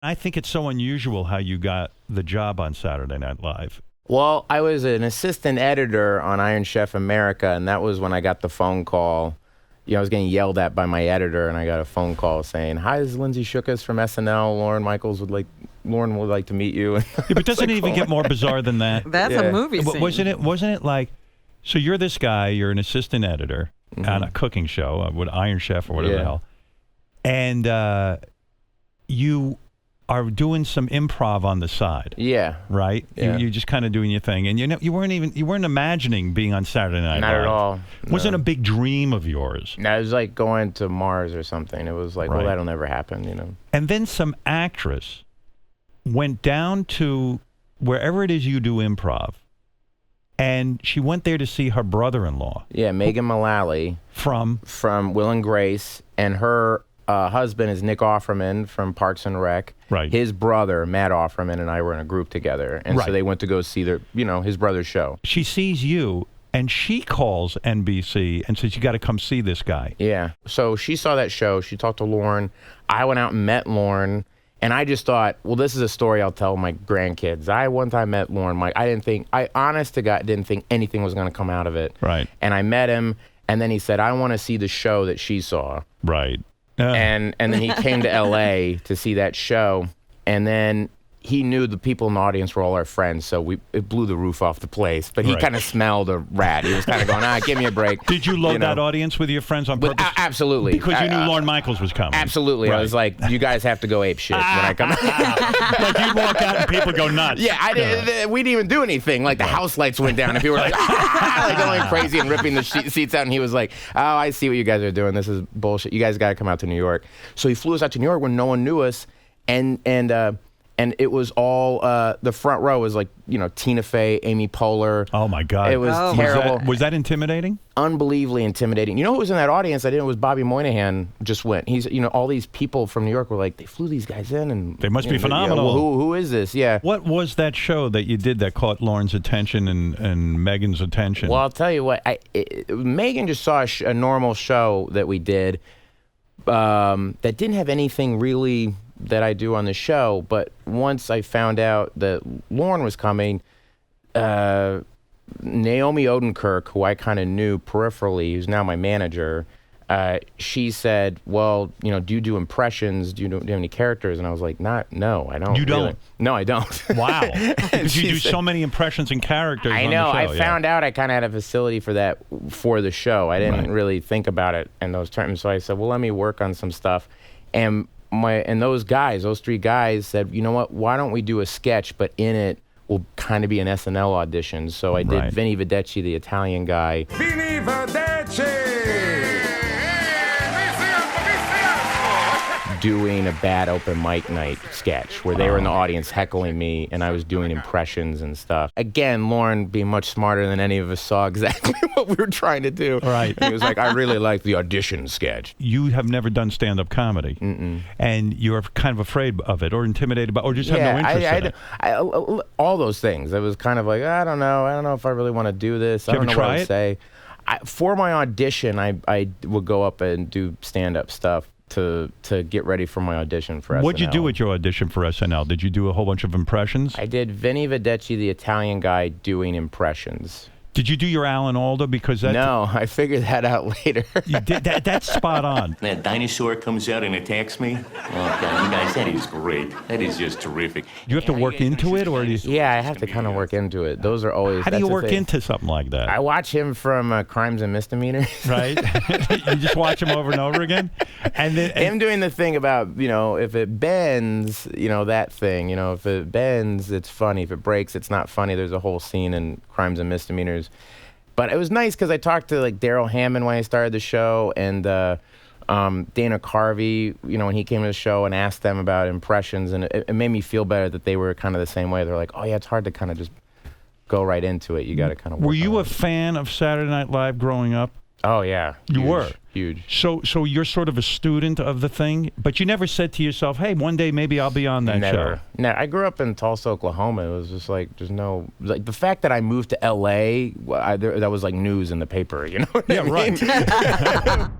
I think it's so unusual how you got the job on Saturday Night Live. Well, I was an assistant editor on Iron Chef America, and that was when I got the phone call. You know, I was getting yelled at by my editor, and I got a phone call saying, "Hi, this is Lindsay Shookus from SNL. Lorne Michaels would like to meet you." Yeah, but doesn't it even get more bizarre than that? That's a movie scene. Wasn't it like, so you're this guy, you're an assistant editor on a cooking show, with Iron Chef or whatever the hell, and you are doing some improv on the side. Yeah. Right? Yeah. You're just kind of doing your thing. And you weren't imagining being on Saturday Night Live. Not at all. No. Wasn't a big dream of yours. No, it was like going to Mars or something. It was like, well, that'll never happen, you know. And then some actress went down to wherever it is you do improv, and she went there to see her brother-in-law. Yeah, Megan Mullally. From Will and Grace, and her husband is Nick Offerman from Parks and Rec. Right. His brother, Matt Offerman, and I were in a group together, and so they went to go see his brother's show. She sees you, and she calls NBC and says, "You got to come see this guy." Yeah. So she saw that show. She talked to Lorne. I went out and met Lorne, and I just thought, well, this is a story I'll tell my grandkids. I one time met Lorne. I honest to God, didn't think anything was going to come out of it. Right. And I met him, and then he said, "I want to see the show that she saw." Right. And then he came to L.A. to see that show, and then he knew the people in the audience were all our friends, so it blew the roof off the place. But he kind of smelled a rat. He was kind of going, give me a break. Did you load that audience with your friends on purpose? Absolutely. Because you knew Lorne Michaels was coming. Absolutely. Right. I was like, you guys have to go ape shit when I come out. Like you'd walk out and people go nuts. Yeah, we didn't even do anything. Like the house lights went down and people were like, like going crazy and ripping the seats out. And he was like, "Oh, I see what you guys are doing. This is bullshit. You guys got to come out to New York." So he flew us out to New York when no one knew us. And it was all, the front row was like, Tina Fey, Amy Poehler. Oh, my God. It was terrible. Was that intimidating? Unbelievably intimidating. You know who was in that audience? I didn't. It was Bobby Moynihan just went. He's, all these people from New York were like, they flew these guys in. And they must be phenomenal. Well, who is this? Yeah. What was that show that you did that caught Lorne's attention and Megan's attention? Well, I'll tell you what. Megan just saw a normal show that we did that didn't have anything really that I do on the show, but once I found out that Lorne was coming, Naomi Odenkirk, who I kind of knew peripherally, who's now my manager, she said, "Well, do you do impressions? Do you have any characters?" And I was like, "No, I don't." You don't? Really. No, I don't. Wow. Because you do so many impressions and characters I on know. the show. I found out I kind of had a facility for that for the show. I didn't really think about it in those terms, so I said, "Well, let me work on some stuff." And those three guys said, "You know what? Why don't we do a sketch, but in it will kind of be an SNL audition?" So I did Vinny Vedecci, the Italian guy. Vinny Vedecci! Doing a bad open mic night sketch where they were in the audience heckling me and I was doing impressions and stuff. Again, Lorne, being much smarter than any of us, saw exactly what we were trying to do. Right. And he was like, "I really like the audition sketch." You have never done stand-up comedy. Mm-mm. And you're kind of afraid of it or intimidated by it or just have no interest in it. All those things. I was kind of like, I don't know if I really want to do this. I don't know what to say. For my audition, I would go up and do stand-up stuff to get ready for my audition for SNL. What'd you do at your audition for SNL? Did you do a whole bunch of impressions? I did Vinny Vedecci, the Italian guy, doing impressions. Did you do your Alan Alda? Because no, I figured that out later. You did that's spot on. That dinosaur comes out and attacks me. Oh, God, you guys, that is great. That is just terrific. You have to work into it, or do you? Yeah, I have to kind of work into it. Those are always. How do you work into something like that? I watch him from Crimes and Misdemeanors. Right. You just watch him over and over again, and then him doing the thing about if it bends, that thing. If it bends, it's funny. If it breaks, it's not funny. There's a whole scene in Crimes and Misdemeanors. But it was nice because I talked to Daryl Hammond when I started the show, and Dana Carvey, when he came to the show, and asked them about impressions, and it made me feel better that they were kind of the same way. They're like, "Oh yeah, it's hard to kind of just go right into it. You got to kind of." Were you a fan of Saturday Night Live growing up? Oh yeah, you were huge. So you're sort of a student of the thing, but you never said to yourself, "Hey, one day maybe I'll be on that show." No, I grew up in Tulsa, Oklahoma. It was just like there's no the fact that I moved to L.A. That was like news in the paper. You know what I mean? Right.